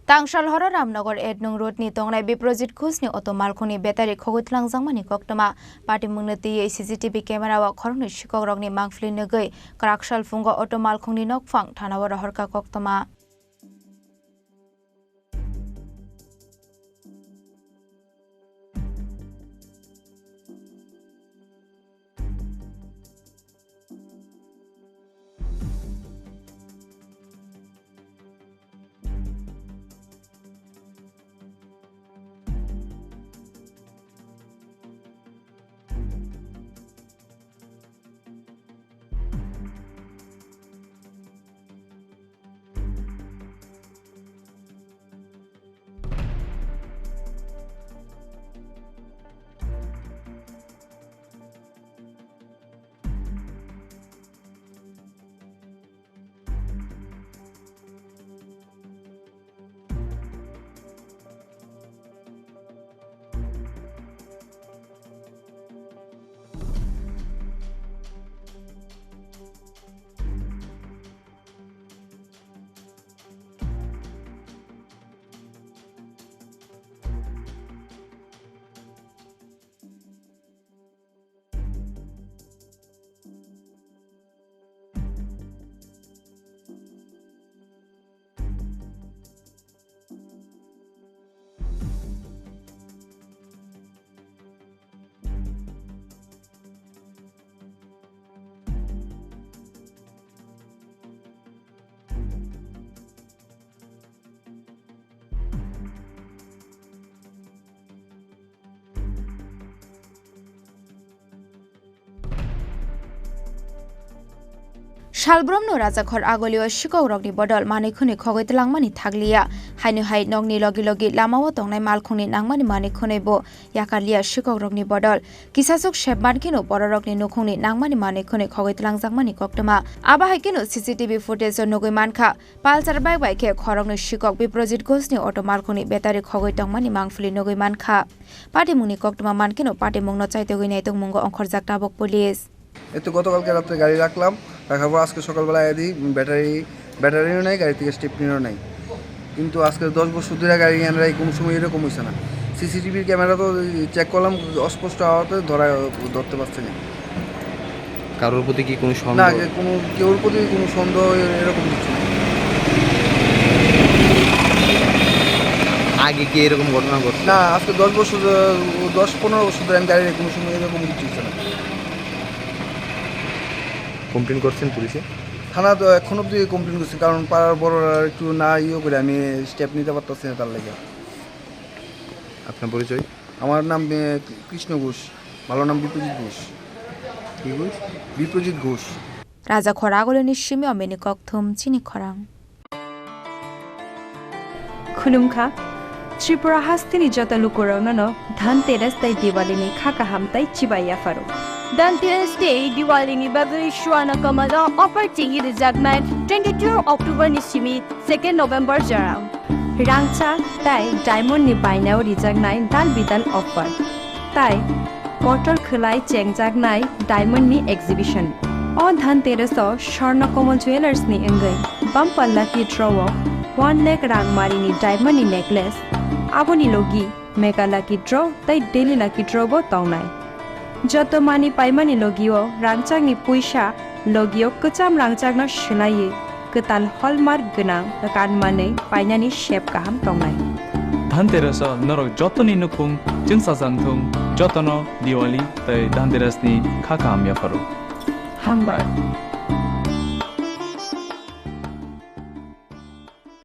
Tangshal hora Ramnagar Ednung Road ni Tongnai Biprajit Ghosh ni auto Malkhungni Bettery Khogwi Twlangjakmani Koktwma party mungnati CCTV camera wa Khorang ni shikok rok ni mangfli negei Krakshal fungo auto Malkhungni nokphang thanawa rahorka Koktwma Shalbromno Rajakhor agolio shikok rokni bodol manikhuni Khogwi Twlangmani thakliya hainu hai nokni logi lamao tongnai Malkhungni nangmani manikhuni bo yakalia shikok rokni bodol kisasuk shebmankino bororokni nukhungni nangmani manikhuni Khogwi Twlangjakmani Koktwma aba haikino CCTV footage nogoi mankha palchar bike bai khe Khorangni shikok Biprajit Ghosh ni auto Malkhungni Bettery Khogwi tongmani mangfuli nogoi mankha party mungni Koktwma mankino party mungno chaitogoi naitung mungo onkhorjak tabok police এতো গতকালকে রাতে গাড়ি রাখলাম রাখার পর আজকে সকালবেলা এদি ব্যাটারিও নাই গাড়ি থেকে স্টেপনিও নাই কিন্তু আজকে 10 বছর ধরে গাড়ি আনরাই কোনো সময় এরকম হইছে না সিসিটিভির ক্যামেরা তো চেক করলাম অস্পষ্ট আওয়াজে ধরতে পারছে না কারোর প্রতি কি কোনো সন্দেহ না কোনো কেউর প্রতি কোনো সন্দেহ এরকম কিছু না আগে কি এরকম ঘটনা ঘটছে না আজকে 10 বছর 10-15 বছর ধরে আমি গাড়ি কোনো সময় এরকম কিছু হইছে না কমপ্লেইন করছেন পুলিশে থানা তো এখন অবধি কমপ্লেইন করছে কারণ পাড়ার বড়রা একটু না করে আমি স্টেপ নিতে পারতেছি না তার লাগে আপনার পরিচয় আমার নাম কৃষ্ণ ঘোষ ভালো নাম বিপ্রজিৎ ঘোষ কি Ghosh Biprajit Ghosh Rajakhor agoloni shimi ameni Koktwma Chini Khorang Khulumkha Tripura hastini jota lukorona Dhanteras tai Diwali ni khaka hamtai chibaya faro Dhanteras Day Diwali ni Bettery Shuana Kamada offer tingi Rizagman 22 October ni Simi 2nd November jarang Rangcha tai diamond ni bainao rijagnai dal bidal offer tai portal khulai chengjagnai diamond ni exhibition o Dhanteras o Swarna Kamal Jewelers ni engai bumper lucky draw 1 lakh rangmari ni diamond ni necklace aboni logi mega lucky draw tai daily lucky draw bo tongnai Joto mani paimani logio rangchak ni puisa logio kecham rangchak na shilai ketal hallmark gonang kanmani painani shape kaham tongnai Dhanteras norok jotoni nukhung jingsajang thung jotono Diwali tai Dhanteras ni khakam ya faru hambar